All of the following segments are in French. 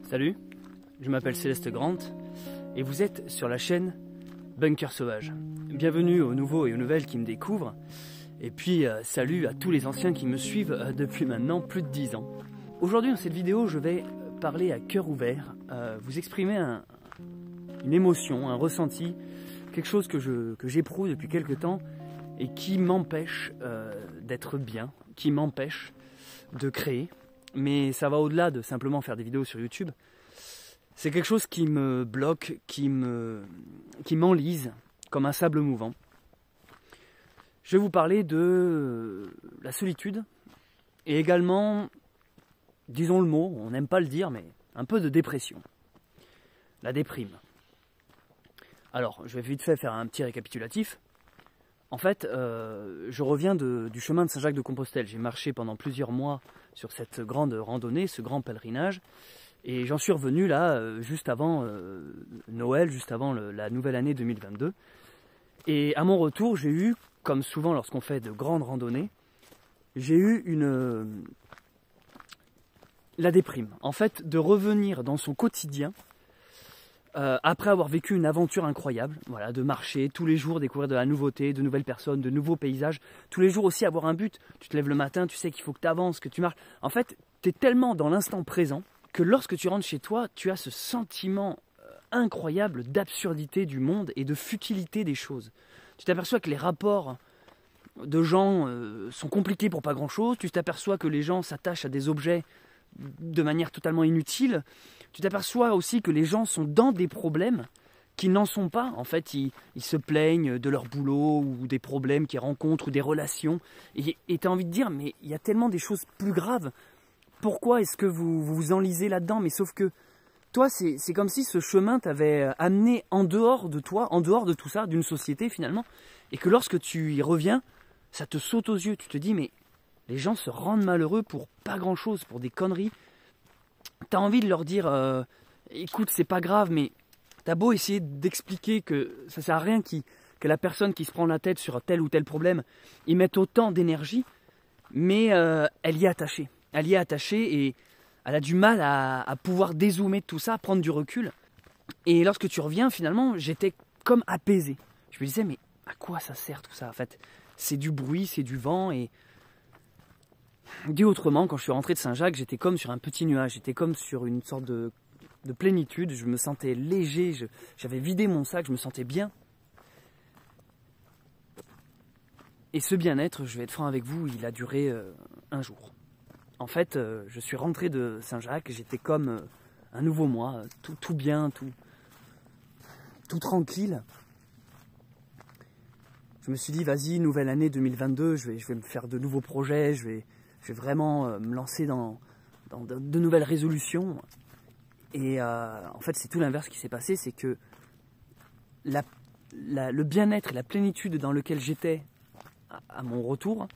Salut, je m'appelle Céleste Grant et vous êtes sur la chaîne Bunker Sauvage. Bienvenue aux nouveaux et aux nouvelles qui me découvrent et puis salut à tous les anciens qui me suivent depuis maintenant plus de 10 ans. Aujourd'hui dans cette vidéo je vais parler à cœur ouvert, vous exprimer une émotion, un ressenti, quelque chose que j'éprouve depuis quelques temps et qui m'empêche d'être bien, qui m'empêche de créer. Mais ça va au-delà de simplement faire des vidéos sur YouTube. C'est quelque chose qui me bloque, qui m'enlise comme un sable mouvant. Je vais vous parler de la solitude et également, disons le mot, on n'aime pas le dire, mais un peu de dépression. La déprime. Alors, je vais vite fait faire un petit récapitulatif. En fait, je reviens du chemin de Saint-Jacques-de-Compostelle. J'ai marché pendant plusieurs mois sur cette grande randonnée, ce grand pèlerinage. Et j'en suis revenu là, juste avant Noël, juste avant la nouvelle année 2022. Et à mon retour, j'ai eu, comme souvent lorsqu'on fait de grandes randonnées, j'ai eu la déprime. En fait, de revenir dans son quotidien, après avoir vécu une aventure incroyable, voilà, de marcher tous les jours, découvrir de la nouveauté, de nouvelles personnes, de nouveaux paysages, tous les jours aussi avoir un but. Tu te lèves le matin, tu sais qu'il faut que tu avances, que tu marches. En fait, tu es tellement dans l'instant présent que lorsque tu rentres chez toi, tu as ce sentiment incroyable d'absurdité du monde et de futilité des choses. Tu t'aperçois que les rapports de gens sont compliqués pour pas grand-chose, tu t'aperçois que les gens s'attachent à des objets de manière totalement inutile. Tu t'aperçois aussi que les gens sont dans des problèmes qui n'en sont pas. En fait, ils se plaignent de leur boulot ou des problèmes qu'ils rencontrent ou des relations. Et tu as envie de dire, mais il y a tellement des choses plus graves. Pourquoi est-ce que vous vous enlisez là-dedans? Mais sauf que toi, c'est comme si ce chemin t'avait amené en dehors de toi, en dehors de tout ça, d'une société finalement. Et que lorsque tu y reviens, ça te saute aux yeux. Tu te dis, mais les gens se rendent malheureux pour pas grand-chose, pour des conneries. T'as envie de leur dire, écoute, c'est pas grave, mais t'as beau essayer d'expliquer que ça sert à rien que la personne qui se prend la tête sur tel ou tel problème y mette autant d'énergie, mais elle y est attachée. Elle y est attachée et elle a du mal à pouvoir dézoomer de tout ça, prendre du recul. Et lorsque tu reviens, finalement, j'étais comme apaisé. Je me disais, mais à quoi ça sert tout ça? En fait, c'est du bruit, c'est du vent et... Dit autrement, quand je suis rentré de Saint-Jacques, j'étais comme sur un petit nuage, j'étais comme sur une sorte de plénitude, je me sentais léger, j'avais vidé mon sac, je me sentais bien. Et ce bien-être, je vais être franc avec vous, il a duré un jour. En fait, je suis rentré de Saint-Jacques, j'étais comme un nouveau moi, tout bien, tout tranquille. Je me suis dit, vas-y, nouvelle année 2022, je vais me faire de nouveaux projets, je vais vraiment me lancer dans de nouvelles résolutions. Et en fait, c'est tout l'inverse qui s'est passé, c'est que le bien-être et la plénitude dans lequel j'étais à mon retour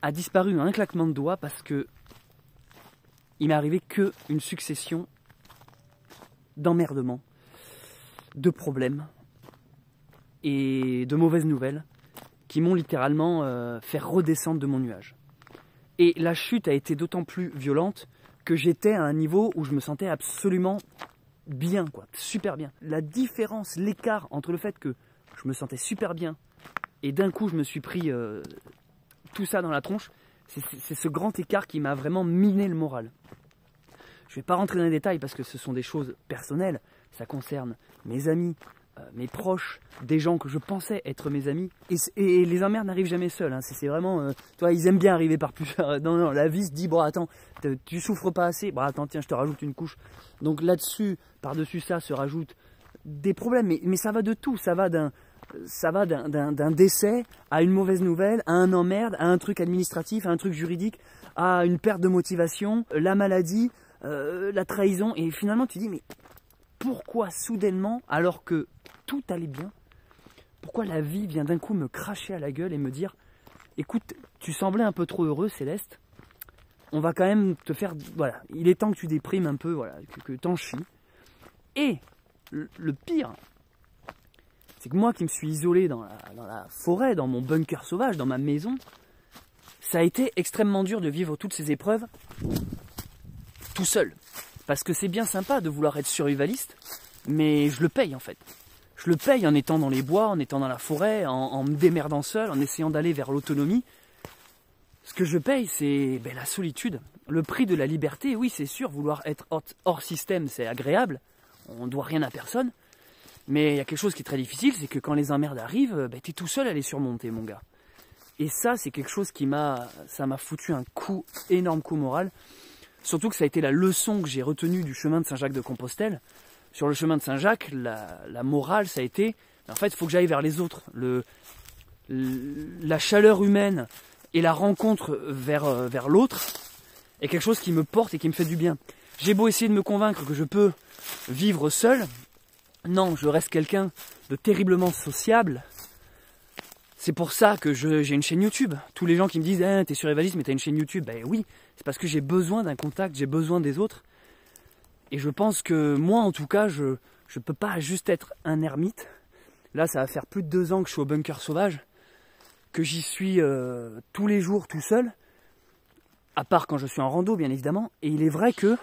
a disparu à un claquement de doigts parce que il m'est arrivé qu'une succession d'emmerdements, de problèmes et de mauvaises nouvelles qui m'ont littéralement fait redescendre de mon nuage. Et la chute a été d'autant plus violente que j'étais à un niveau où je me sentais absolument bien, quoi, super bien. La différence, l'écart entre le fait que je me sentais super bien et d'un coup je me suis pris tout ça dans la tronche, c'est ce grand écart qui m'a vraiment miné le moral. Je ne vais pas rentrer dans les détails parce que ce sont des choses personnelles, ça concerne mes amis, mes proches, des gens que je pensais être mes amis. Et les emmerdes n'arrivent jamais seuls. Hein. C'est vraiment... toi, ils aiment bien arriver par plusieurs... Non, la vie se dit, bon, attends, tu souffres pas assez. Bon, attends, tiens, je te rajoute une couche. Donc là-dessus, par-dessus ça, se rajoutent des problèmes. Mais ça va de tout. Ça va d'un décès à une mauvaise nouvelle, à un emmerde, à un truc administratif, à un truc juridique, à une perte de motivation, la maladie, la trahison. Et finalement, tu dis, mais pourquoi soudainement, alors que tout allait bien, pourquoi la vie vient d'un coup me cracher à la gueule et me dire, écoute, tu semblais un peu trop heureux, Céleste, on va quand même te faire, voilà, il est temps que tu déprimes un peu, voilà, que t'en chies. Et le pire, c'est que moi qui me suis isolé dans la forêt, dans mon bunker sauvage, dans ma maison, ça a été extrêmement dur de vivre toutes ces épreuves tout seul. Parce que c'est bien sympa de vouloir être survivaliste, mais je le paye en fait. Je le paye en étant dans les bois, en étant dans la forêt, en me démerdant seul, en essayant d'aller vers l'autonomie. Ce que je paye, c'est la solitude. Le prix de la liberté, oui, c'est sûr, vouloir être hors système, c'est agréable. On ne doit rien à personne. Mais il y a quelque chose qui est très difficile, c'est que quand les emmerdes arrivent, tu es tout seul à les surmonter, mon gars. Et ça, c'est quelque chose ça m'a foutu un énorme coup moral. Surtout que ça a été la leçon que j'ai retenue du chemin de Saint-Jacques-de-Compostelle. Sur le chemin de Saint-Jacques, la morale, ça a été, en fait, il faut que j'aille vers les autres. La chaleur humaine et la rencontre vers l'autre est quelque chose qui me porte et qui me fait du bien. J'ai beau essayer de me convaincre que je peux vivre seul, non, je reste quelqu'un de terriblement sociable. C'est pour ça que j'ai une chaîne YouTube. Tous les gens qui me disent « t'es survivaliste mais t'as une chaîne YouTube », ben oui, c'est parce que j'ai besoin d'un contact, j'ai besoin des autres. Et je pense que moi, en tout cas, je peux pas juste être un ermite. Là, ça va faire plus de 2 ans que je suis au bunker sauvage, que j'y suis tous les jours tout seul, à part quand je suis en rando, bien évidemment. Et il est vrai que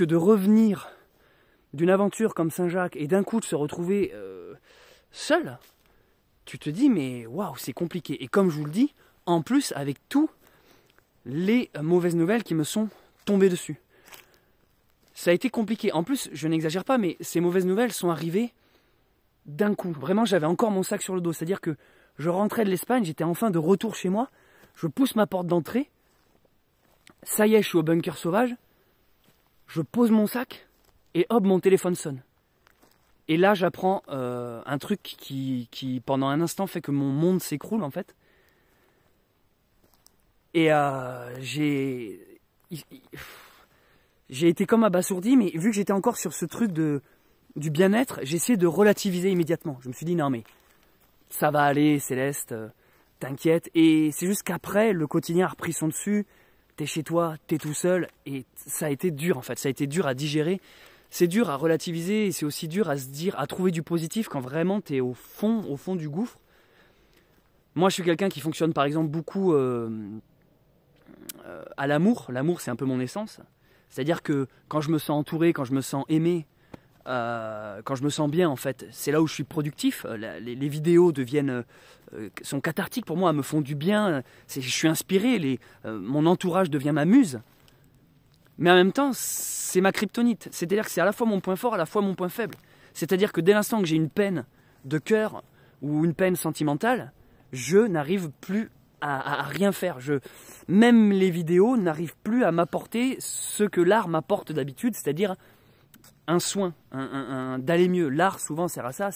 de revenir d'une aventure comme Saint-Jacques et d'un coup de se retrouver seul, tu te dis mais waouh, c'est compliqué. Et comme je vous le dis, en plus avec tous les mauvaises nouvelles qui me sont tombées dessus. Ça a été compliqué. En plus, je n'exagère pas, mais ces mauvaises nouvelles sont arrivées d'un coup. Vraiment, j'avais encore mon sac sur le dos. C'est-à-dire que je rentrais de l'Espagne, j'étais enfin de retour chez moi, je pousse ma porte d'entrée, ça y est, je suis au bunker sauvage, je pose mon sac, et hop, mon téléphone sonne. Et là, j'apprends un truc qui, pendant un instant, fait que mon monde s'écroule, en fait. Et j'ai été comme abasourdi, mais vu que j'étais encore sur ce truc du bien-être, j'ai essayé de relativiser immédiatement. Je me suis dit, non mais, ça va aller, Céleste, t'inquiète. Et c'est juste qu'après, le quotidien a repris son dessus, t'es chez toi, t'es tout seul, et ça a été dur en fait, ça a été dur à digérer. C'est dur à relativiser, et c'est aussi dur à se dire, à trouver du positif quand vraiment t'es au fond du gouffre. Moi, je suis quelqu'un qui fonctionne par exemple beaucoup à l'amour. L'amour, c'est un peu mon essence. C'est-à-dire que quand je me sens entouré, quand je me sens aimé, quand je me sens bien en fait, c'est là où je suis productif. Les vidéos sont cathartiques pour moi, me font du bien. Je suis inspiré, mon entourage devient ma muse. Mais en même temps, c'est ma kryptonite. C'est-à-dire que c'est à la fois mon point fort, à la fois mon point faible. C'est-à-dire que dès l'instant que j'ai une peine de cœur ou une peine sentimentale, je n'arrive plus à rien faire. Même les vidéos n'arrivent plus à m'apporter ce que l'art m'apporte d'habitude, c'est-à-dire un soin, d'aller mieux. L'art, souvent, sert à ça,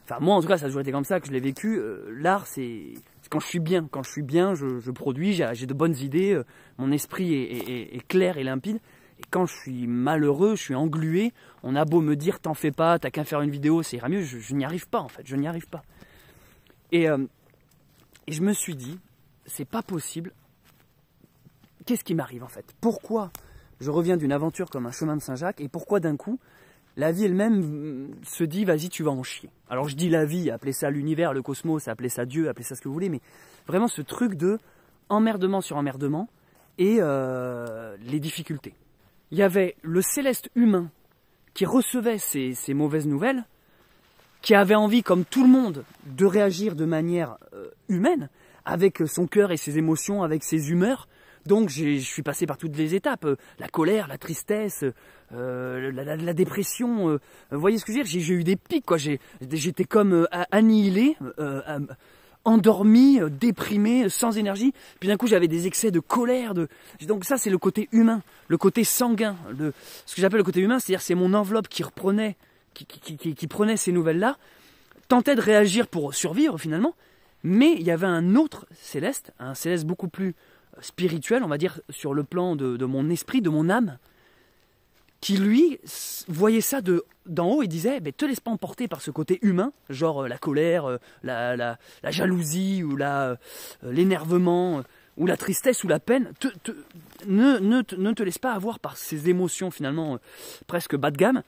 Enfin, moi, en tout cas, ça a toujours été comme ça que je l'ai vécu. L'art, c'est quand je suis bien. Quand je suis bien, je produis, j'ai de bonnes idées, mon esprit est clair et limpide. Et quand je suis malheureux, je suis englué, on a beau me dire, t'en fais pas, t'as qu'à faire une vidéo, ça ira mieux, je n'y arrive pas, en fait, je n'y arrive pas. Et je me suis dit, c'est pas possible. Qu'est-ce qui m'arrive, en fait? Pourquoi je reviens d'une aventure comme un chemin de Saint-Jacques, et pourquoi d'un coup, la vie elle-même se dit, vas-y, tu vas en chier. Alors je dis la vie, appelez ça l'univers, le cosmos, appelez ça Dieu, appelez ça ce que vous voulez, mais vraiment ce truc de emmerdement sur emmerdement et les difficultés. Il y avait le Céleste humain qui recevait ces mauvaises nouvelles, qui avait envie, comme tout le monde, de réagir de manière humaine, avec son cœur et ses émotions, avec ses humeurs. Donc je suis passé par toutes les étapes, la colère, la tristesse, la dépression, vous voyez ce que je veux dire, j'ai eu des pics, quoi. J'étais comme annihilé, endormi, déprimé, sans énergie, puis d'un coup j'avais des excès de colère, donc ça c'est le côté humain, le côté sanguin, ce que j'appelle le côté humain, c'est-à-dire c'est mon enveloppe qui reprenait, qui prenait ces nouvelles-là, tentait de réagir pour survivre finalement, mais il y avait un autre Céleste, un Céleste beaucoup plus spirituel, on va dire, sur le plan de mon esprit, de mon âme, qui lui voyait ça d'en haut et disait te laisse pas emporter par ce côté humain, genre la colère, la jalousie ou l'énervement ou la tristesse ou la peine, ne te laisse pas avoir par ces émotions finalement presque bas de gamme,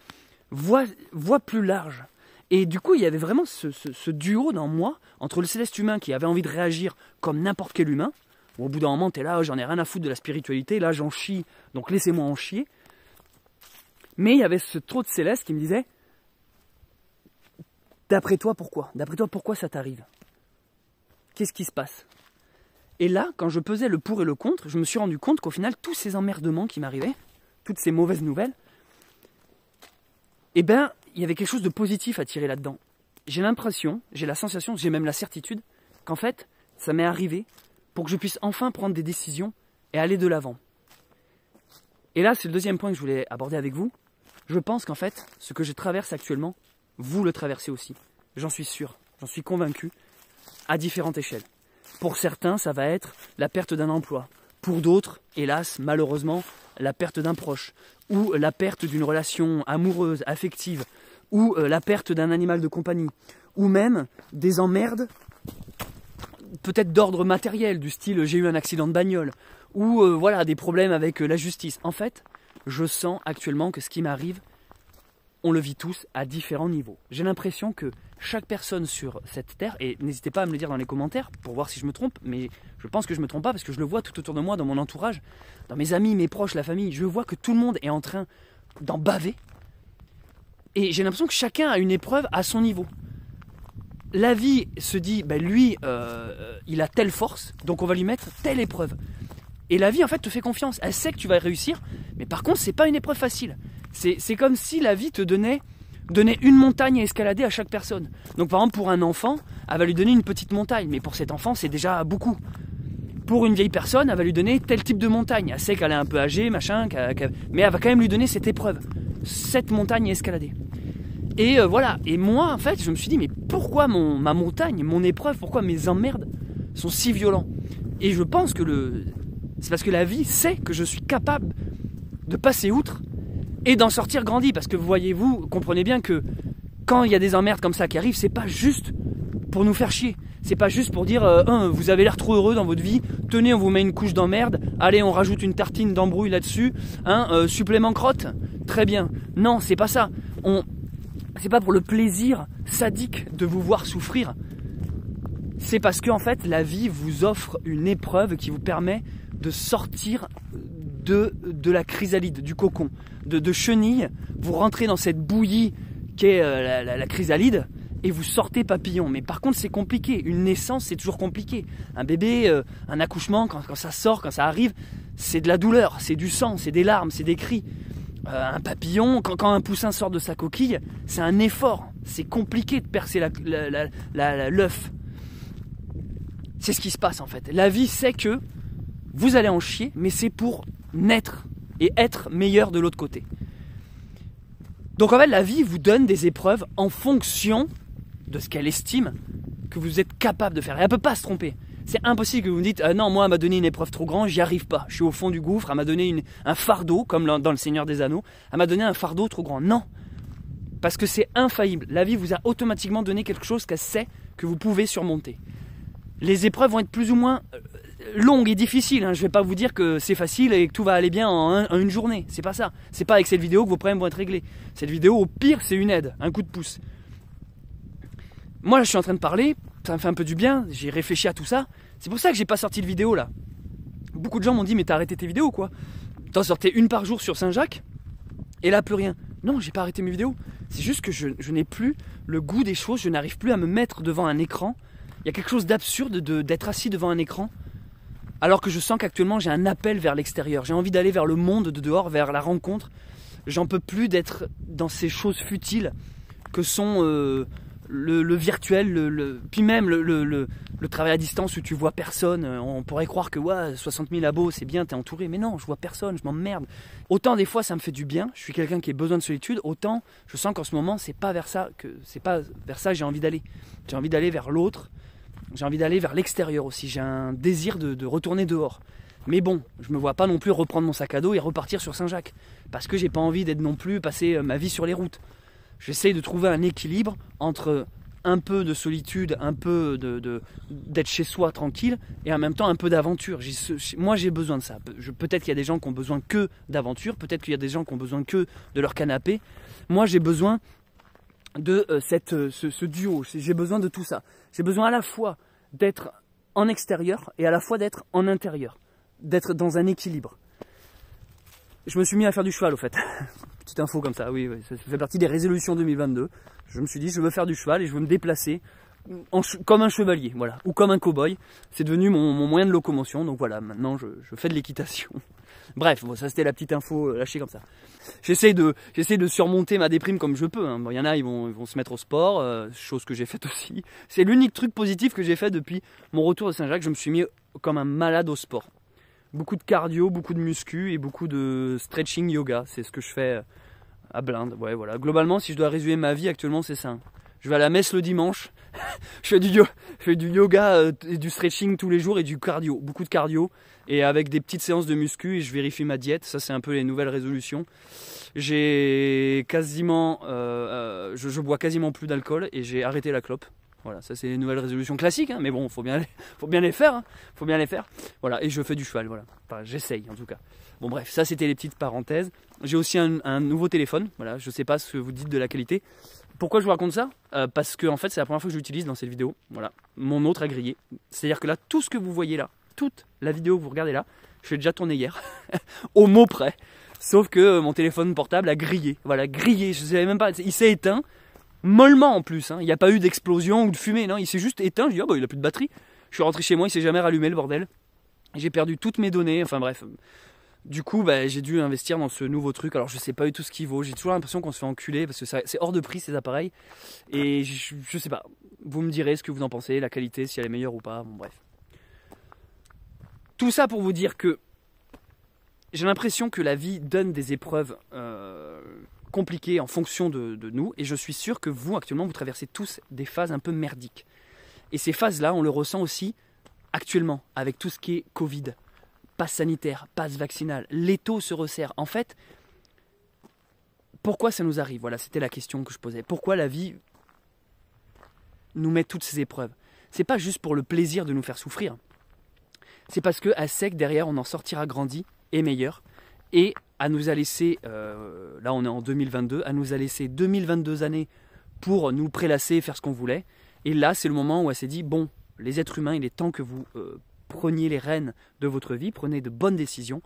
vois plus large. Et du coup il y avait vraiment ce duo dans moi entre le Céleste humain qui avait envie de réagir comme n'importe quel humain, Au bout d'un moment, tu es là, j'en ai rien à foutre de la spiritualité, là j'en chie, donc laissez-moi en chier. Mais il y avait ce trop de Céleste qui me disait, d'après toi, pourquoi? D'après toi, pourquoi ça t'arrive? Qu'est-ce qui se passe? Et là, quand je pesais le pour et le contre, je me suis rendu compte qu'au final, tous ces emmerdements qui m'arrivaient, toutes ces mauvaises nouvelles, eh ben, il y avait quelque chose de positif à tirer là-dedans. J'ai l'impression, j'ai la sensation, j'ai même la certitude qu'en fait, ça m'est arrivé pour que je puisse enfin prendre des décisions et aller de l'avant. Et là, c'est le deuxième point que je voulais aborder avec vous. Je pense qu'en fait, ce que je traverse actuellement, vous le traversez aussi. J'en suis sûr, j'en suis convaincu, à différentes échelles. Pour certains, ça va être la perte d'un emploi. Pour d'autres, hélas, malheureusement, la perte d'un proche. Ou la perte d'une relation amoureuse, affective. Ou la perte d'un animal de compagnie. Ou même des emmerdes, peut-être d'ordre matériel, du style j'ai eu un accident de bagnole. Ou voilà, des problèmes avec la justice. En fait, je sens actuellement que ce qui m'arrive, on le vit tous à différents niveaux. J'ai l'impression que chaque personne sur cette terre, et n'hésitez pas à me le dire dans les commentaires pour voir si je me trompe, mais je pense que je ne me trompe pas parce que je le vois tout autour de moi, dans mon entourage, dans mes amis, mes proches, la famille, je vois que tout le monde est en train d'en baver. Et j'ai l'impression que chacun a une épreuve à son niveau. La vie se dit, ben lui, il a telle force, donc on va lui mettre telle épreuve. Et la vie, en fait, te fait confiance. Elle sait que tu vas réussir, mais par contre, c'est pas une épreuve facile. C'est comme si la vie te donnait une montagne à escalader à chaque personne. Donc, par exemple, pour un enfant, elle va lui donner une petite montagne, mais pour cet enfant, c'est déjà beaucoup. Pour une vieille personne, elle va lui donner tel type de montagne. Elle sait qu'elle est un peu âgée, machin, mais elle va quand même lui donner cette épreuve, cette montagne à escalader. Et voilà. Et moi, en fait, je me suis dit, mais pourquoi ma montagne, mon épreuve, pourquoi mes emmerdes sont si violents? Et je pense que c'est parce que la vie sait que je suis capable de passer outre et d'en sortir grandi. Parce que voyez-vous, comprenez bien que quand il y a des emmerdes comme ça qui arrivent, c'est pas juste pour nous faire chier. C'est pas juste pour dire vous avez l'air trop heureux dans votre vie, tenez, on vous met une couche d'emmerde, allez, on rajoute une tartine d'embrouille là-dessus, supplément crotte, très bien. Non, c'est pas ça. C'est pas pour le plaisir sadique de vous voir souffrir. C'est parce que en fait, la vie vous offre une épreuve qui vous permet de sortir de la chrysalide, du cocon, de chenille. Vous rentrez dans cette bouillie qu'est la chrysalide et vous sortez papillon. Mais par contre, c'est compliqué. Une naissance, c'est toujours compliqué. Un bébé, un accouchement, quand ça sort, quand ça arrive, c'est de la douleur, c'est du sang, c'est des larmes, c'est des cris. Un papillon, quand un poussin sort de sa coquille, c'est un effort. C'est compliqué de percer l'œuf. C'est ce qui se passe en fait. La vie sait que vous allez en chier, mais c'est pour naître et être meilleur de l'autre côté. Donc en fait, la vie vous donne des épreuves en fonction de ce qu'elle estime que vous êtes capable de faire. Et elle ne peut pas se tromper. C'est impossible que vous me dites non, moi elle m'a donné une épreuve trop grande, j'y arrive pas. Je suis au fond du gouffre, elle m'a donné un fardeau, comme dans Le Seigneur des Anneaux, elle m'a donné un fardeau trop grand. Non, parce que c'est infaillible. La vie vous a automatiquement donné quelque chose qu'elle sait que vous pouvez surmonter. Les épreuves vont être plus ou moins longues et difficiles. Je ne vais pas vous dire que c'est facile et que tout va aller bien en une journée. C'est pas ça. C'est pas avec cette vidéo que vos problèmes vont être réglés. Cette vidéo, au pire, c'est une aide, un coup de pouce. Moi, là, je suis en train de parler, ça me fait un peu du bien, j'ai réfléchi à tout ça. C'est pour ça que j'ai pas sorti de vidéo là. Beaucoup de gens m'ont dit mais t'as arrêté tes vidéos quoi? T'en sortais une par jour sur Saint-Jacques et là plus rien. Non, j'ai pas arrêté mes vidéos. C'est juste que je n'ai plus le goût des choses, je n'arrive plus à me mettre devant un écran. Il y a quelque chose d'absurde d'être assis devant un écran alors que je sens qu'actuellement j'ai un appel vers l'extérieur. J'ai envie d'aller vers le monde de dehors, vers la rencontre. J'en peux plus d'être dans ces choses futiles que sont le virtuel, puis même le travail à distance où tu vois personne. On pourrait croire que ouais, 60 000 abos c'est bien, t'es entouré, mais non, je vois personne, je m'emmerde. Autant des fois ça me fait du bien, je suis quelqu'un qui a besoin de solitude, autant je sens qu'en ce moment c'est pas vers ça que j'ai envie d'aller. J'ai envie d'aller vers l'autre, j'ai envie d'aller vers l'extérieur aussi, j'ai un désir de retourner dehors. Mais bon, je me vois pas non plus reprendre mon sac à dos et repartir sur Saint-Jacques, parce que j'ai pas envie d'être non plus passer ma vie sur les routes. J'essaye de trouver un équilibre entre un peu de solitude, un peu d'être chez soi tranquille et en même temps un peu d'aventure. Moi j'ai besoin de ça. Peut-être qu'il y a des gens qui ont besoin que d'aventure, peut-être qu'il y a des gens qui ont besoin que de leur canapé. Moi j'ai besoin de ce duo, j'ai besoin de tout ça. J'ai besoin à la fois d'être en extérieur et à la fois d'être en intérieur, d'être dans un équilibre. Je me suis mis à faire du cheval au fait. Petite info comme ça, oui, ça fait partie des résolutions 2022. Je me suis dit je veux faire du cheval et je veux me déplacer comme un chevalier, voilà, ou comme un cow-boy. C'est devenu mon moyen de locomotion, donc voilà, maintenant je fais de l'équitation. Bref, bon, ça c'était la petite info lâchée comme ça. J'essaie de surmonter ma déprime comme je peux. Hein. Bon, y en a, ils vont se mettre au sport, chose que j'ai faite aussi. C'est l'unique truc positif que j'ai fait depuis mon retour de Saint-Jacques. Je me suis mis comme un malade au sport. Beaucoup de cardio, beaucoup de muscu et beaucoup de stretching yoga. C'est ce que je fais à Blinde. Ouais, voilà. Globalement, si je dois résumer ma vie actuellement, c'est ça. Je vais à la messe le dimanche. je fais du yoga et du stretching tous les jours et du cardio. Beaucoup de cardio et avec des petites séances de muscu et je vérifie ma diète. Ça, c'est un peu les nouvelles résolutions. J'ai quasiment, je bois quasiment plus d'alcool et j'ai arrêté la clope. Voilà, ça c'est les nouvelles résolutions classiques, hein, mais bon, faut bien les faire, hein, faut bien les faire. Voilà, et je fais du cheval, voilà. Enfin, j'essaye en tout cas. Bon bref, ça c'était les petites parenthèses. J'ai aussi un nouveau téléphone, voilà, je sais pas ce que vous dites de la qualité. Pourquoi je vous raconte ça? Parce que en fait c'est la première fois que je l'utilise dans cette vidéo. Voilà, mon autre a grillé. C'est-à-dire que là, tout ce que vous voyez là, toute la vidéo que vous regardez là, je l'ai déjà tourné hier, au mot près. Sauf que mon téléphone portable a grillé. Voilà, grillé, je savais même pas, il s'est éteint. Mollement en plus, hein. Il n'y a pas eu d'explosion ou de fumée, non, il s'est juste éteint, je dis, oh bah il a plus de batterie. Je suis rentré chez moi, il s'est jamais rallumé le bordel. J'ai perdu toutes mes données, enfin bref. Du coup, bah, j'ai dû investir dans ce nouveau truc, alors je sais pas du tout ce qu'il vaut, j'ai toujours l'impression qu'on se fait enculer, parce que c'est hors de prix ces appareils. Et je sais pas, vous me direz ce que vous en pensez, la qualité, si elle est meilleure ou pas, bon bref. Tout ça pour vous dire que j'ai l'impression que la vie donne des épreuves compliquées en fonction de nous, et je suis sûr que vous actuellement vous traversez tous des phases un peu merdiques, et ces phases là on le ressent aussi actuellement avec tout ce qui est Covid, passe sanitaire, passe vaccinal, l'étau se resserre. En fait, pourquoi ça nous arrive? Voilà, c'était la question que je posais. Pourquoi la vie nous met toutes ces épreuves? C'est pas juste pour le plaisir de nous faire souffrir, c'est parce qu'à sec derrière on en sortira grandi et meilleur, et à nous a laissé, là on est en 2022, à nous a laissé 2022 années pour nous prélasser et faire ce qu'on voulait. Et là c'est le moment où elle s'est dit, bon, les êtres humains, il est temps que vous preniez les rênes de votre vie, prenez de bonnes décisions.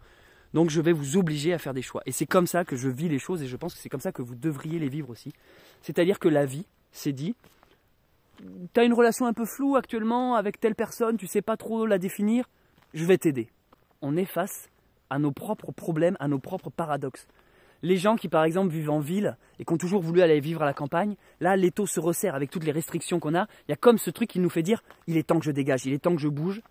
Donc je vais vous obliger à faire des choix. Et c'est comme ça que je vis les choses, et je pense que c'est comme ça que vous devriez les vivre aussi. C'est-à-dire que la vie s'est dit, tu as une relation un peu floue actuellement avec telle personne, tu sais pas trop la définir, je vais t'aider. On est face à nos propres problèmes, à nos propres paradoxes. Les gens qui par exemple vivent en ville et qui ont toujours voulu aller vivre à la campagne, là l'étau se resserre avec toutes les restrictions qu'on a. Il y a comme ce truc qui nous fait dire, il est temps que je dégage, il est temps que je bouge.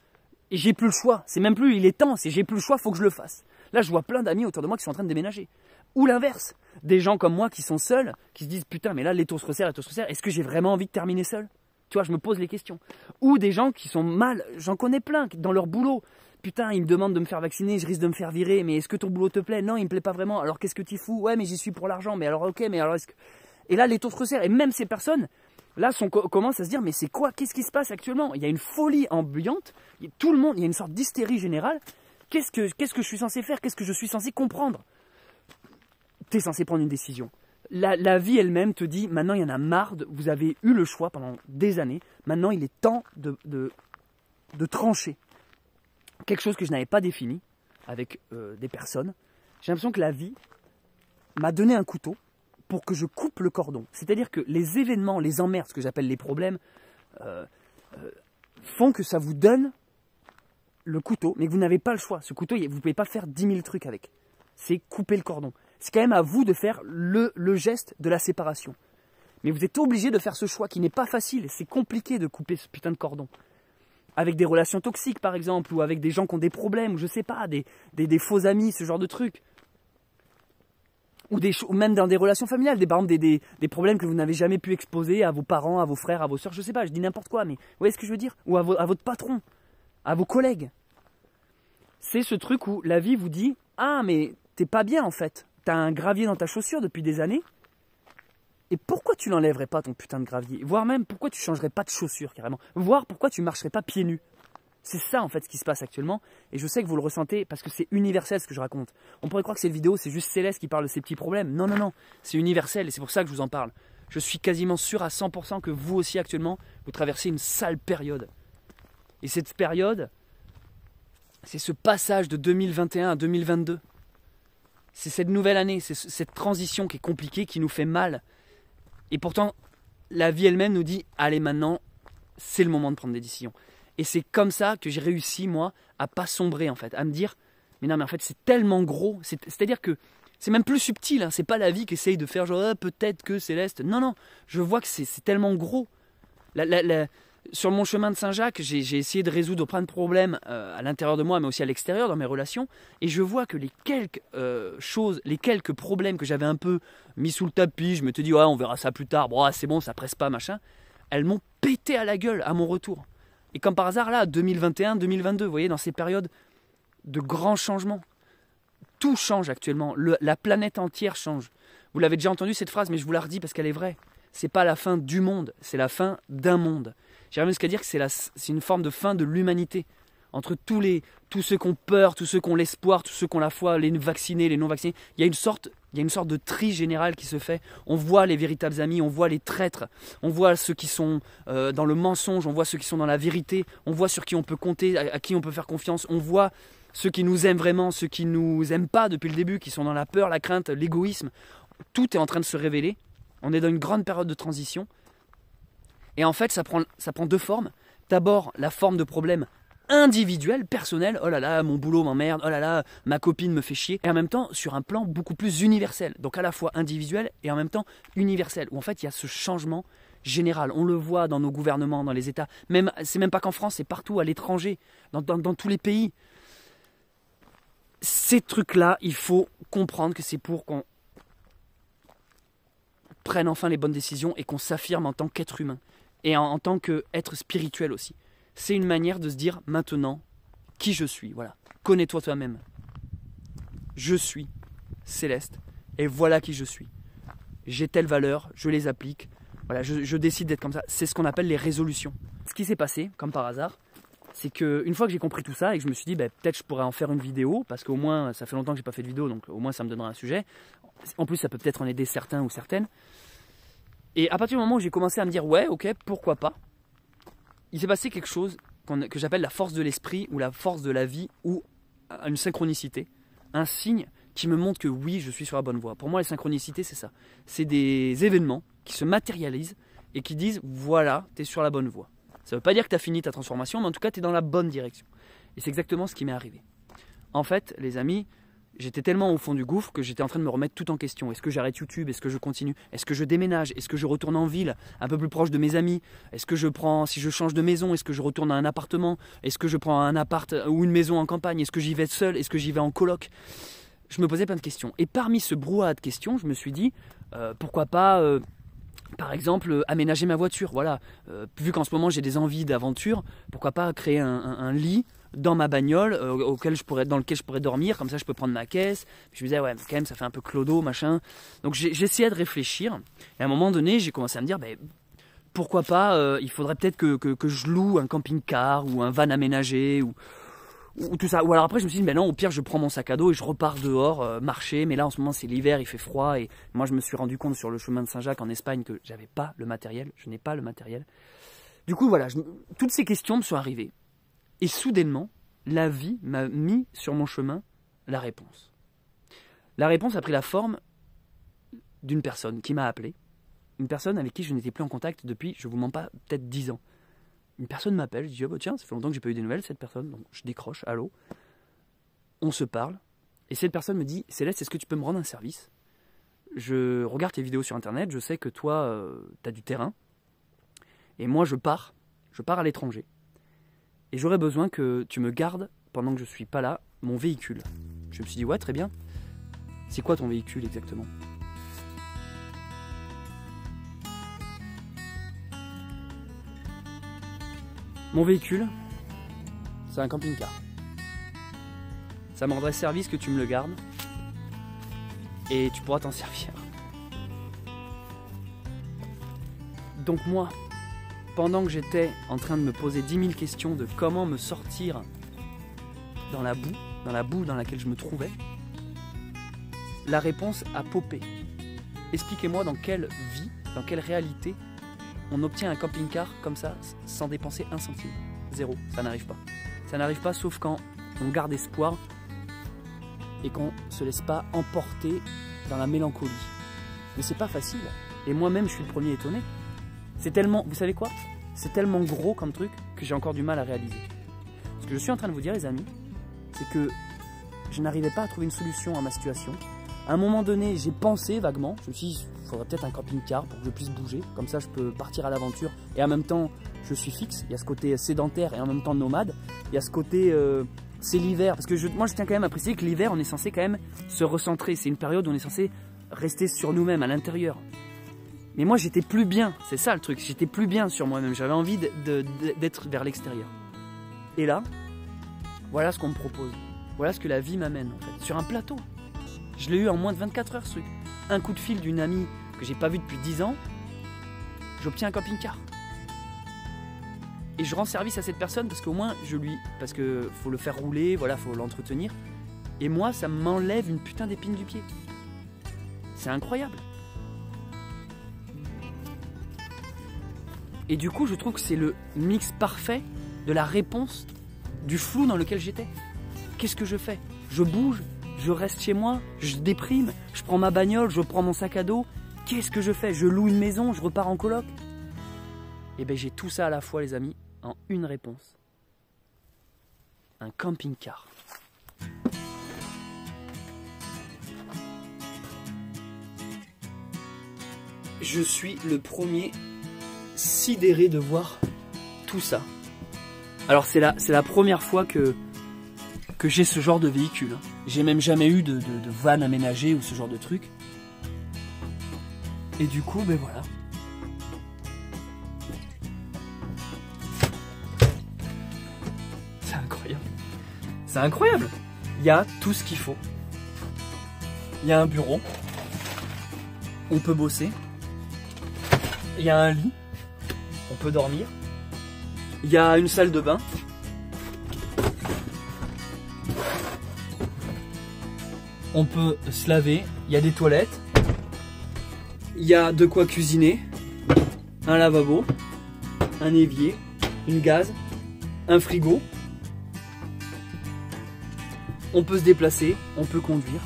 Et j'ai plus le choix, c'est même plus il est temps, c'est j'ai plus le choix, faut que je le fasse. Là je vois plein d'amis autour de moi qui sont en train de déménager. Ou l'inverse, des gens comme moi qui sont seuls, qui se disent putain mais là l'étau se resserre, est-ce que j'ai vraiment envie de terminer seul? Tu vois, je me pose les questions. Ou des gens qui sont mal, j'en connais plein, dans leur boulot. Putain, ils me demandent de me faire vacciner, je risque de me faire virer, mais est-ce que ton boulot te plaît? Non, il me plaît pas vraiment. Alors qu'est-ce que tu fous? Ouais, mais j'y suis pour l'argent, mais alors ok, mais alors est-ce que... Et là, l'étau se resserre. Et même ces personnes, là, commencent à se dire, mais c'est quoi? Qu'est-ce qui se passe actuellement? Il y a une folie ambiante, tout le monde, il y a une sorte d'hystérie générale. Qu'est-ce que je suis censé faire? Qu'est-ce que je suis censé comprendre? Tu es censé prendre une décision. La vie elle-même te dit, maintenant il y en a marre, vous avez eu le choix pendant des années, maintenant il est temps de trancher. Quelque chose que je n'avais pas défini avec des personnes. J'ai l'impression que la vie m'a donné un couteau pour que je coupe le cordon. C'est-à-dire que les événements, les emmerdes, ce que j'appelle les problèmes, font que ça vous donne le couteau, mais que vous n'avez pas le choix. Ce couteau, vous ne pouvez pas faire 10 000 trucs avec. C'est couper le cordon. C'est quand même à vous de faire le geste de la séparation. Mais vous êtes obligé de faire ce choix qui n'est pas facile. C'est compliqué de couper ce putain de cordon. Avec des relations toxiques par exemple, ou avec des gens qui ont des problèmes, ou je sais pas, des faux amis, ce genre de trucs. Ou même dans des relations familiales, par exemple des problèmes que vous n'avez jamais pu exposer à vos parents, à vos frères, à vos soeurs, je sais pas, je dis n'importe quoi, mais vous voyez ce que je veux dire? Ou à votre patron, à vos collègues. C'est ce truc où la vie vous dit, ah mais t'es pas bien en fait, t'as un gravier dans ta chaussure depuis des années, et pourquoi tu n'enlèverais pas ton putain de gravier? Voire même, pourquoi tu changerais pas de chaussures carrément? Voire pourquoi tu marcherais pas pieds nus? C'est ça en fait ce qui se passe actuellement, et je sais que vous le ressentez parce que c'est universel ce que je raconte. On pourrait croire que cette vidéo c'est juste Céleste qui parle de ses petits problèmes. Non, non, non, c'est universel et c'est pour ça que je vous en parle. Je suis quasiment sûr à 100% que vous aussi actuellement, vous traversez une sale période. Et cette période, c'est ce passage de 2021 à 2022. C'est cette nouvelle année, c'est cette transition qui est compliquée, qui nous fait mal. Et pourtant, la vie elle-même nous dit, allez maintenant, c'est le moment de prendre des décisions. Et c'est comme ça que j'ai réussi, moi, à pas sombrer, en fait, à me dire, mais non, mais en fait, c'est tellement gros, c'est-à-dire que c'est même plus subtil, hein, c'est pas la vie qui essaye de faire genre, ah, peut-être que Céleste. Non, non, je vois que c'est tellement gros. Sur mon chemin de Saint-Jacques, j'ai essayé de résoudre plein de problèmes à l'intérieur de moi, mais aussi à l'extérieur, dans mes relations. Et je vois que les quelques les quelques problèmes que j'avais un peu mis sous le tapis, je me suis dit, ouais, on verra ça plus tard, bon, c'est bon, ça presse pas, machin. Elles m'ont pété à la gueule à mon retour. Et comme par hasard, là, 2021, 2022, vous voyez, dans ces périodes de grands changements, tout change actuellement. La planète entière change. Vous l'avez déjà entendu cette phrase, mais je vous la redis parce qu'elle est vraie. C'est pas la fin du monde, c'est la fin d'un monde. J'irais même jusqu'à dire que c'est une forme de fin de l'humanité. Entre tous ceux qui ont peur, tous ceux qui ont l'espoir, tous ceux qui ont la foi, les vaccinés, les non vaccinés, il y a une sorte de tri général qui se fait. On voit les véritables amis, on voit les traîtres, on voit ceux qui sont dans le mensonge, on voit ceux qui sont dans la vérité, on voit sur qui on peut compter, à qui on peut faire confiance, on voit ceux qui nous aiment vraiment, ceux qui nous aiment pas depuis le début, qui sont dans la peur, la crainte, l'égoïsme. Tout est en train de se révéler. On est dans une grande période de transition. Et en fait, ça prend deux formes. D'abord, la forme de problème individuel, personnel, oh là là, mon boulot m'emmerde, oh là là, ma copine me fait chier. Et en même temps, sur un plan beaucoup plus universel. Donc à la fois individuel et en même temps universel. Où en fait, il y a ce changement général. On le voit dans nos gouvernements, dans les États. C'est même pas qu'en France, c'est partout, à l'étranger, dans tous les pays. Ces trucs-là, il faut comprendre que c'est pour qu'on prenne enfin les bonnes décisions et qu'on s'affirme en tant qu'être humain. Et en tant qu'être spirituel aussi. C'est une manière de se dire maintenant qui je suis. Voilà. Connais-toi toi-même. Je suis Céleste et voilà qui je suis. J'ai telle valeur, je les applique. Voilà, je décide d'être comme ça. C'est ce qu'on appelle les résolutions. Ce qui s'est passé, comme par hasard, c'est qu'une fois que j'ai compris tout ça et que je me suis dit peut-être je pourrais en faire une vidéo parce qu'au moins ça fait longtemps que j'ai pas fait de vidéo donc au moins ça me donnera un sujet. En plus ça peut peut-être en aider certains ou certaines. Et à partir du moment où j'ai commencé à me dire ouais ok pourquoi pas, il s'est passé quelque chose que j'appelle la force de l'esprit ou la force de la vie ou une synchronicité, un signe qui me montre que oui je suis sur la bonne voie. Pour moi les synchronicités c'est ça, c'est des événements qui se matérialisent et qui disent voilà tu es sur la bonne voie. Ça ne veut pas dire que tu as fini ta transformation mais en tout cas tu es dans la bonne direction. Et c'est exactement ce qui m'est arrivé. En fait les amis, j'étais tellement au fond du gouffre que j'étais en train de me remettre tout en question. Est-ce que j'arrête YouTube? Est-ce que je continue? Est-ce que je déménage? Est-ce que je retourne en ville, un peu plus proche de mes amis? Est-ce que si je change de maison, est-ce que je retourne à un appartement? Est-ce que je prends un appart ou une maison en campagne? Est-ce que j'y vais seul? Est-ce que j'y vais en coloc? Je me posais plein de questions. Et parmi ce brouhaha de questions, je me suis dit, pourquoi pas... par exemple, aménager ma voiture. Voilà. Vu qu'en ce moment j'ai des envies d'aventure, pourquoi pas créer un lit dans ma bagnole dans lequel je pourrais dormir, comme ça je peux prendre ma caisse. Puis je me disais ouais quand même ça fait un peu clodo machin. Donc j'essayais de réfléchir et à un moment donné j'ai commencé à me dire pourquoi pas il faudrait peut-être que je loue un camping-car ou un van aménagé ou tout ça. Ou alors après je me suis dit non au pire je prends mon sac à dos et je repars dehors marcher, mais là en ce moment c'est l'hiver, il fait froid et moi je me suis rendu compte sur le chemin de Saint-Jacques en Espagne que j'avais pas le matériel, je n'ai pas le matériel. Du coup voilà, toutes ces questions me sont arrivées. Et soudainement, la vie m'a mis sur mon chemin la réponse. La réponse a pris la forme d'une personne qui m'a appelé, une personne avec qui je n'étais plus en contact depuis, je ne vous mens pas, peut-être 10 ans. Une personne m'appelle, je dis tiens, ça fait longtemps que j'ai pas eu des nouvelles cette personne, donc je décroche, allô, on se parle, et cette personne me dit Céleste, est-ce que tu peux me rendre un service? Je regarde tes vidéos sur internet, je sais que toi, tu as du terrain, et moi je pars à l'étranger. Et j'aurais besoin que tu me gardes, pendant que je ne suis pas là, mon véhicule. Je me suis dit, ouais, très bien. C'est quoi ton véhicule exactement? Mon véhicule, c'est un camping-car. Ça me rendrait service que tu me le gardes. Et tu pourras t'en servir. Donc moi, pendant que j'étais en train de me poser 10 000 questions de comment me sortir dans la boue dans laquelle je me trouvais, la réponse a popé. Expliquez-moi dans quelle vie, dans quelle réalité, on obtient un camping-car comme ça, sans dépenser un centime. Zéro, ça n'arrive pas. Ça n'arrive pas sauf quand on garde espoir et qu'on ne se laisse pas emporter dans la mélancolie. Mais c'est pas facile. Et moi-même, je suis le premier étonné. C'est tellement, vous savez quoi? C'est tellement gros comme truc que j'ai encore du mal à réaliser. Ce que je suis en train de vous dire, les amis, c'est que je n'arrivais pas à trouver une solution à ma situation. À un moment donné, j'ai pensé vaguement, je me suis dit, il faudrait peut-être un camping-car pour que je puisse bouger. Comme ça, je peux partir à l'aventure. Et en même temps, je suis fixe. Il y a ce côté sédentaire et en même temps nomade. Il y a ce côté, c'est l'hiver. Parce que moi, je tiens quand même à préciser que l'hiver, on est censé quand même se recentrer. C'est une période où on est censé rester sur nous-mêmes, à l'intérieur. Mais moi, j'étais plus bien. C'est ça le truc. J'étais plus bien sur moi-même. J'avais envie d'être vers l'extérieur. Et là, voilà ce qu'on me propose. Voilà ce que la vie m'amène, en fait. Sur un plateau. Je l'ai eu en moins de 24 heures, ce truc. Un coup de fil d'une amie que j'ai pas vue depuis 10 ans. J'obtiens un camping-car. Et je rends service à cette personne parce qu'au moins, parce que faut le faire rouler, voilà, faut l'entretenir. Et moi, ça m'enlève une putain d'épine du pied. C'est incroyable. Et du coup, je trouve que c'est le mix parfait de la réponse du flou dans lequel j'étais. Qu'est-ce que je fais? Je bouge, je reste chez moi, je déprime, je prends ma bagnole, je prends mon sac à dos. Qu'est-ce que je fais? Je loue une maison, je repars en coloc. Et bien, j'ai tout ça à la fois, les amis, en une réponse. Un camping-car. Je suis le premier sidéré de voir tout ça. Alors c'est la première fois que j'ai ce genre de véhicule. J'ai même jamais eu de van aménagé ou ce genre de truc. Et du coup, ben voilà. C'est incroyable. C'est incroyable. Il y a tout ce qu'il faut. Il y a un bureau. On peut bosser. Il y a un lit. On peut dormir. Il y a une salle de bain. On peut se laver. Il y a des toilettes. Il y a de quoi cuisiner. Un lavabo. Un évier. Une gaz. Un frigo. On peut se déplacer. On peut conduire.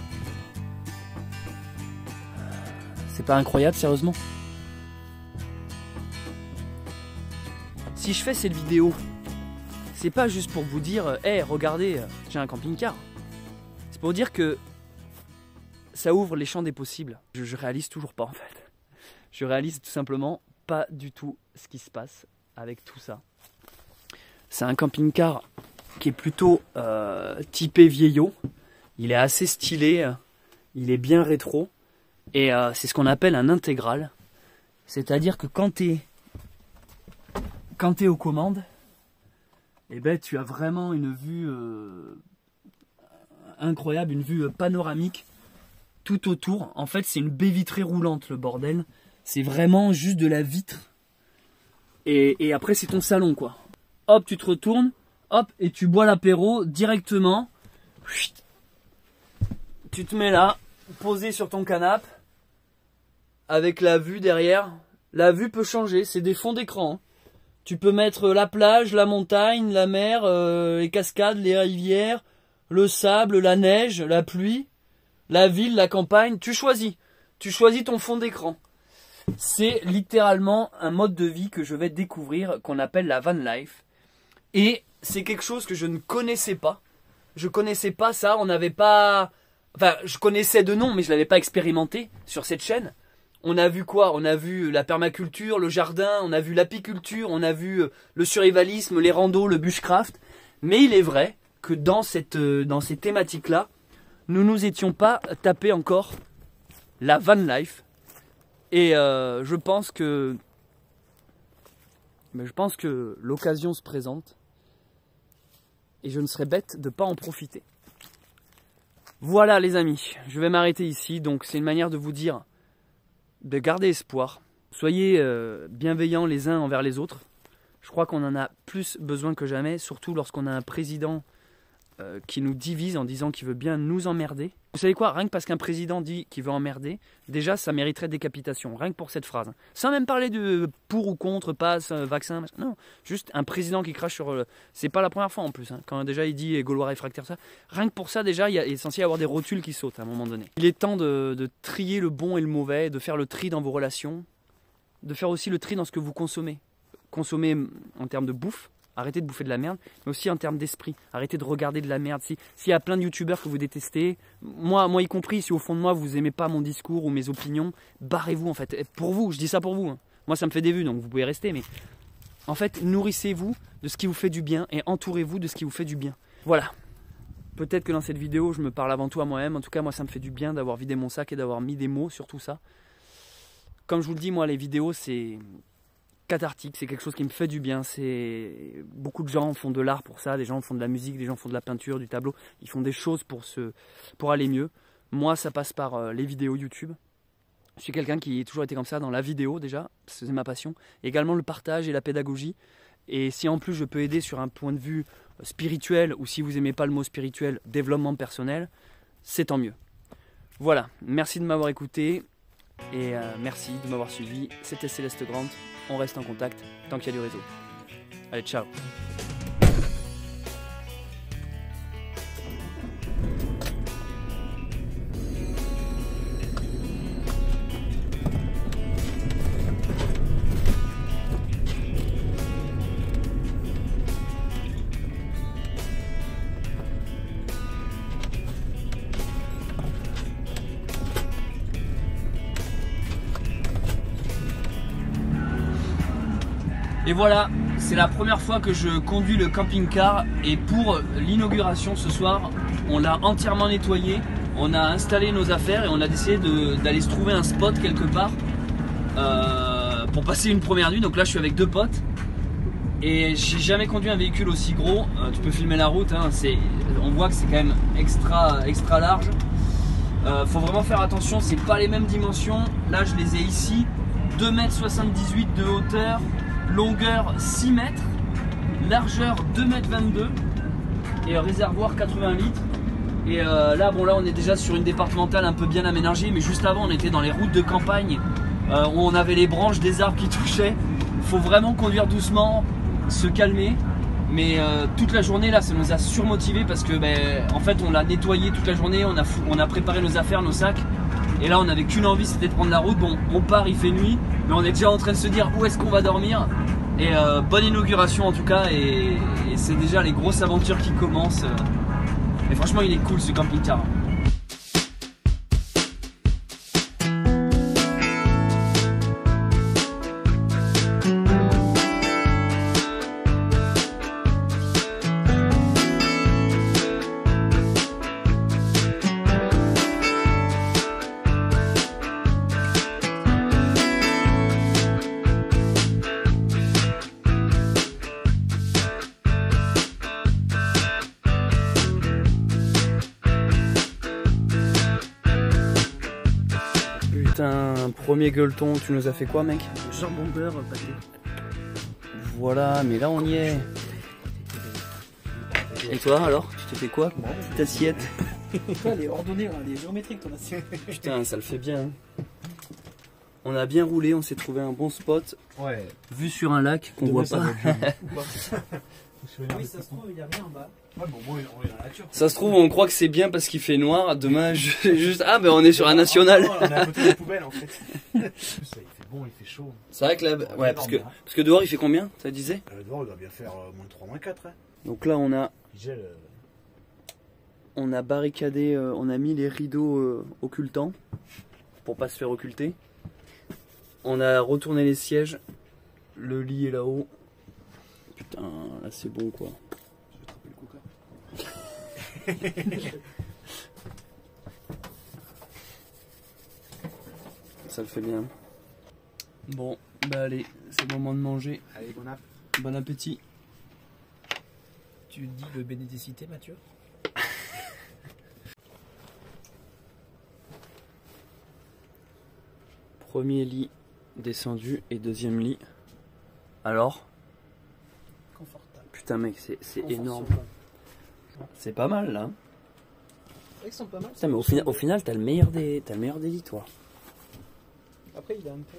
C'est pas incroyable, sérieusement? Si je fais cette vidéo, c'est pas juste pour vous dire hey, regardez, j'ai un camping-car. C'est pour dire que ça ouvre les champs des possibles. Je réalise toujours pas en fait. Je réalise tout simplement pas du tout ce qui se passe avec tout ça. C'est un camping-car qui est plutôt typé vieillot. Il est assez stylé, il est bien rétro. Et c'est ce qu'on appelle un intégral. C'est-à-dire que quand tu es aux commandes, eh ben, tu as vraiment une vue incroyable, une vue panoramique tout autour. En fait, c'est une baie vitrée roulante, le bordel. C'est vraiment juste de la vitre. Et après, c'est ton salon, quoi. Hop, tu te retournes, hop, et tu bois l'apéro directement. Tu te mets là, posé sur ton canapé, avec la vue derrière. La vue peut changer, c'est des fonds d'écran. Hein. Tu peux mettre la plage, la montagne, la mer, les cascades, les rivières, le sable, la neige, la pluie, la ville, la campagne. Tu choisis ton fond d'écran. C'est littéralement un mode de vie que je vais découvrir, qu'on appelle la van life. Et c'est quelque chose que je ne connaissais pas. Je connaissais pas ça, on n'avait pas... Enfin, je connaissais de nom, mais je l'avais pas expérimenté sur cette chaîne. On a vu quoi? On a vu la permaculture, le jardin, on a vu l'apiculture, on a vu le survivalisme, les randos, le bushcraft. Mais il est vrai que dans ces thématiques-là, nous nous étions pas tapé encore la van life. Et je pense que l'occasion se présente. Et je ne serais bête de ne pas en profiter. Voilà les amis, je vais m'arrêter ici. Donc c'est une manière de vous dire de garder espoir. Soyez bienveillants les uns envers les autres. Je crois qu'on en a plus besoin que jamais, surtout lorsqu'on a un président qui nous divise en disant qu'il veut bien nous emmerder. Vous savez quoi? Rien que parce qu'un président dit qu'il veut emmerder, déjà ça mériterait décapitation, rien que pour cette phrase. Sans même parler de pour ou contre, passe, vaccin, non. Juste un président qui crache sur... C'est pas la première fois en plus, hein. Quand déjà il dit Gaulois réfractaires, ça. Rien que pour ça déjà, il est censé y avoir des rotules qui sautent à un moment donné. Il est temps de trier le bon et le mauvais, de faire le tri dans vos relations, de faire aussi le tri dans ce que vous consommez. Consommez en termes de bouffe, arrêtez de bouffer de la merde, mais aussi en termes d'esprit. Arrêtez de regarder de la merde. S'il y a plein de youtubeurs que vous détestez, moi y compris, si au fond de moi vous aimez pas mon discours ou mes opinions, barrez-vous en fait. Pour vous, je dis ça pour vous. Hein. Moi ça me fait des vues, donc vous pouvez rester, mais en fait nourrissez-vous de ce qui vous fait du bien et entourez-vous de ce qui vous fait du bien. Voilà. Peut-être que dans cette vidéo, je me parle avant tout à moi-même. En tout cas, moi ça me fait du bien d'avoir vidé mon sac et d'avoir mis des mots sur tout ça. Comme je vous le dis, moi les vidéos c'est cathartique, c'est quelque chose qui me fait du bien. Beaucoup de gens font de l'art pour ça, des gens font de la musique, des gens font de la peinture, du tableau, ils font des choses pour aller mieux. Moi ça passe par les vidéos YouTube. Je suis quelqu'un qui a toujours été comme ça dans la vidéo déjà, c'est ma passion. Également le partage et la pédagogie. Et si en plus je peux aider sur un point de vue spirituel, ou si vous n'aimez pas le mot spirituel, développement personnel, c'est tant mieux. Voilà, merci de m'avoir écouté. Et merci de m'avoir suivi, c'était Céleste Grant, on reste en contact tant qu'il y a du réseau. Allez, ciao. Et voilà, c'est la première fois que je conduis le camping-car et pour l'inauguration ce soir, on l'a entièrement nettoyé, on a installé nos affaires et on a décidé d'aller se trouver un spot quelque part pour passer une première nuit. Donc là je suis avec deux potes et j'ai jamais conduit un véhicule aussi gros. Tu peux filmer la route, hein, on voit que c'est quand même extra large. Faut vraiment faire attention, c'est pas les mêmes dimensions. Là je les ai ici, 2,78 m de hauteur, longueur 6 mètres, largeur 2,22 m et réservoir 80 litres. Et là on est déjà sur une départementale un peu bien aménagée, mais juste avant on était dans les routes de campagne où on avait les branches des arbres qui touchaient. Il faut vraiment conduire doucement, se calmer. Mais toute la journée là ça nous a surmotivé parce que en fait on l'a nettoyé toute la journée, on a préparé nos affaires, nos sacs. Et là on n'avait qu'une envie, c'était de prendre la route. Bon, on part, il fait nuit, mais on est déjà en train de se dire où est-ce qu'on va dormir. Et bonne inauguration en tout cas, et c'est déjà les grosses aventures qui commencent. Et franchement il est cool ce camping-car. Un premier gueuleton, tu nous as fait quoi mec? Jambon beurre pâté. Voilà, mais là on y est. Et toi alors, tu t'es fait quoi? Petite assiette. Elle est ordonnée, elle est géométrique ton assiette. Putain, ça le fait bien. Hein. On a bien roulé, on s'est trouvé un bon spot. Ouais. Vu sur un lac qu'on voit pas. Oui, ça se trouve, il n'y a rien en bas. Ouais, bon, on est dans la nature. Ça se trouve, on croit que c'est bien parce qu'il fait noir. Demain, juste. Ah, ben on est sur un national. On est à côté de la poubelle en fait. Il fait bon, il fait chaud. C'est vrai que là. Ouais, parce que dehors, il fait combien? Ça disait? Dehors, il doit bien faire moins de 3, moins 4. Hein. Donc là, on a. Gèle, on a barricadé, on a mis les rideaux occultants pour pas se faire occulter. On a retourné les sièges. Le lit est là-haut. Putain, là c'est bon quoi. Je vais trapper le coca. Ça le fait bien. Bon, bah allez, c'est le moment de manger. Allez, bon appétit. Tu dis de bénédicité, Mathieu? Premier lit descendu et deuxième lit. Alors? Confortable. Putain mec, c'est énorme. C'est pas mal là. C'est vrai qu'ils sont pas mal. Putain, mais au final, t'as le meilleur des lits, toi. Après, il est un peu.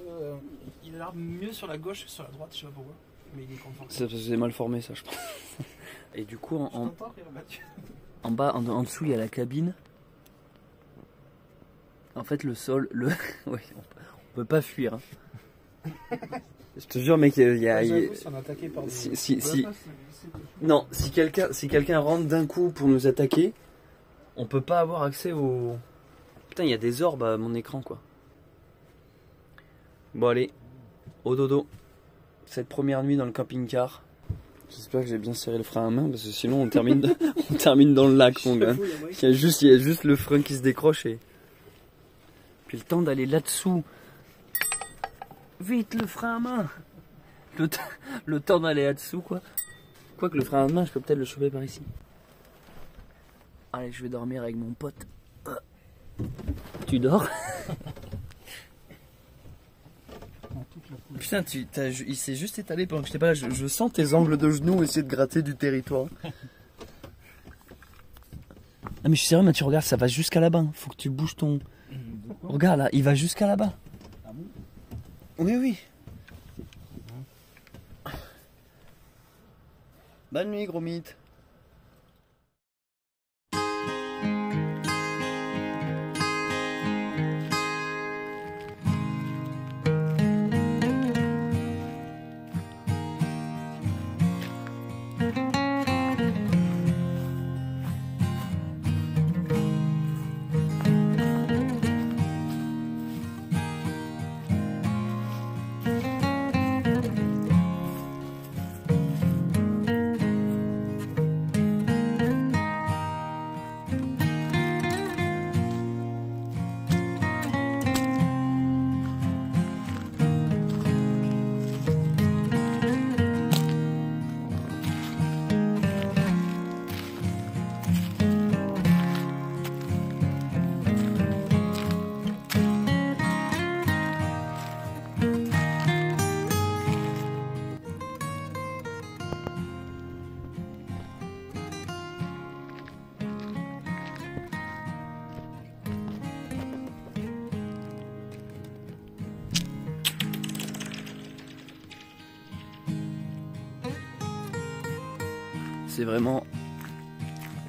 Il a l'air mieux sur la gauche que sur la droite, je sais pas pourquoi. Mais il est confortable. C'est parce que c'est mal formé, ça, je pense. Et du coup, Je t'entends rire, Mathieu. en bas, en dessous, il y a la cabine. En fait, le sol, ouais, on peut pas fuir. Hein. Je te jure, mec, il y a. J'avoue, si on est attaqué par des. Si... Non, si quelqu'un rentre d'un coup pour nous attaquer, on peut pas avoir accès au. Putain, il y a des orbes à mon écran, quoi. Bon, allez, au dodo. Cette première nuit dans le camping-car. J'espère que j'ai bien serré le frein à main, parce que sinon on termine, on termine dans le lac, mon gars. Il y a juste le frein qui se décroche et. Puis le temps d'aller là-dessous. Vite, le frein à main. Le temps d'aller là-dessous, quoi. Quoique le frein à main, je peux peut-être le choper par ici. Allez, je vais dormir avec mon pote. Tu dors? Putain, il s'est juste étalé pendant que j'étais pas là. Je sens tes angles de genoux essayer de gratter du territoire. Ah mais je suis sérieux, Mathieu, regarde, ça va jusqu'à là-bas. Faut que tu bouges ton... Regarde là, il va jusqu'à là-bas. Oui, oui. Bonne nuit, gros mythe.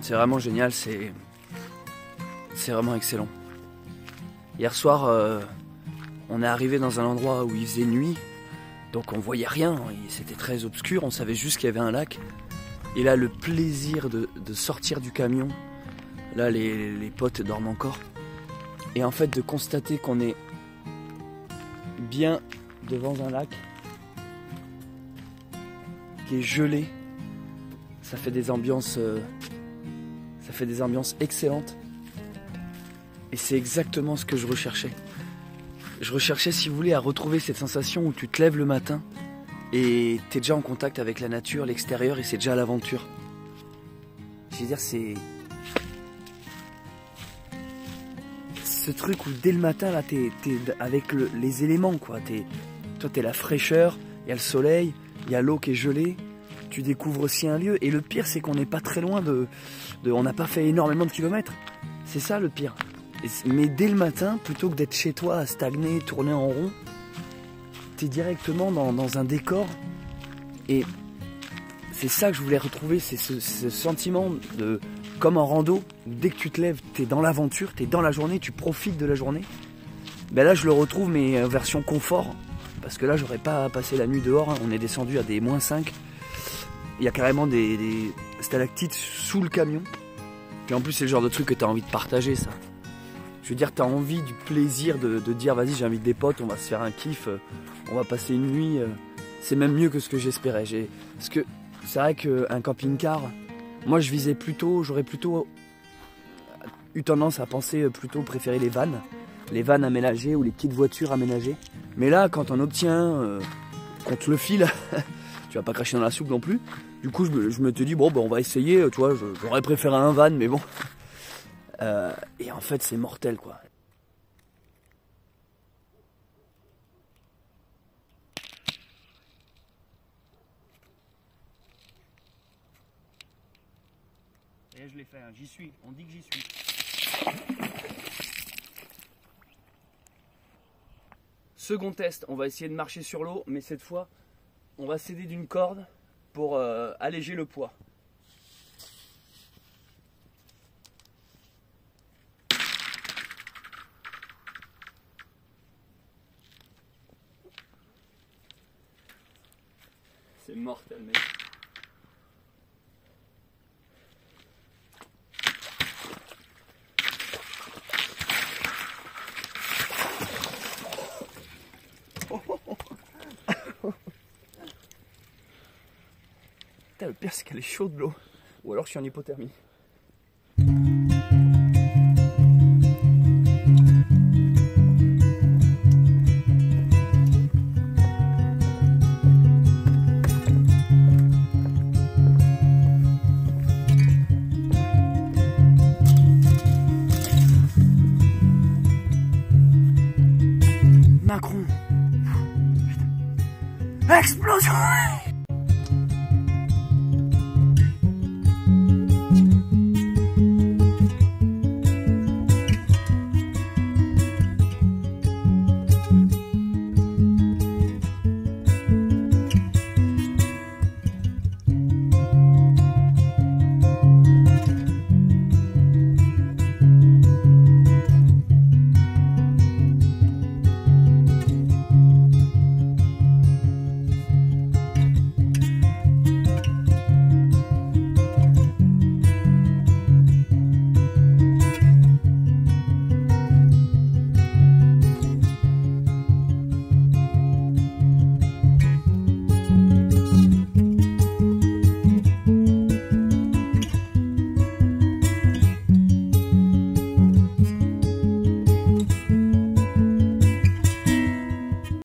C'est vraiment génial, c'est vraiment excellent. Hier soir, on est arrivé dans un endroit où il faisait nuit, donc on voyait rien, c'était très obscur, on savait juste qu'il y avait un lac. Et là, le plaisir de sortir du camion, là les potes dorment encore, et en fait de constater qu'on est bien devant un lac qui est gelé. Ça fait des ambiances excellentes. Et c'est exactement ce que je recherchais. Je recherchais, si vous voulez, à retrouver cette sensation où tu te lèves le matin et t'es déjà en contact avec la nature, l'extérieur, et c'est déjà l'aventure. Je veux dire, c'est ce truc où dès le matin, là, t'es avec les éléments, quoi. Toi, t'es la fraîcheur, il y a le soleil, il y a l'eau qui est gelée. Tu découvres aussi un lieu, et le pire c'est qu'on n'est pas très loin on n'a pas fait énormément de kilomètres, c'est ça le pire. Mais dès le matin, plutôt que d'être chez toi à stagner, tourner en rond, t'es directement dans un décor, et c'est ça que je voulais retrouver, c'est ce sentiment de, comme en rando, dès que tu te lèves, t'es dans l'aventure, t'es dans la journée, tu profites de la journée. Ben là je le retrouve, mais en version confort, parce que là j'aurais pas passé la nuit dehors, hein. On est descendu à des -5. Il y a carrément des stalactites sous le camion. Puis en plus, c'est le genre de truc que tu as envie de partager, ça. Je veux dire, tu as envie du plaisir de dire, vas-y, j'invite des potes, on va se faire un kiff, on va passer une nuit. C'est même mieux que ce que j'espérais. Parce que c'est vrai qu'un camping-car, moi je visais plutôt, j'aurais plutôt eu tendance à penser plutôt préférer les vannes aménagées ou les petites voitures aménagées. Mais là, quand on obtient, qu'on te le file, tu vas pas cracher dans la soupe non plus. Du coup, je me te dis, bon, on va essayer, tu vois, j'aurais préféré un van, mais bon. Et en fait, c'est mortel, quoi. Et l'ai fait, hein. J'y suis, on dit que j'y suis. Second test, on va essayer de marcher sur l'eau, mais cette fois, on va s'aider d'une corde pour alléger le poids. C'est mortel, mec. Putain, le pire c'est qu'elle est chaude l'eau. Ou alors je suis en hypothermie. Macron. Putain. Explosion.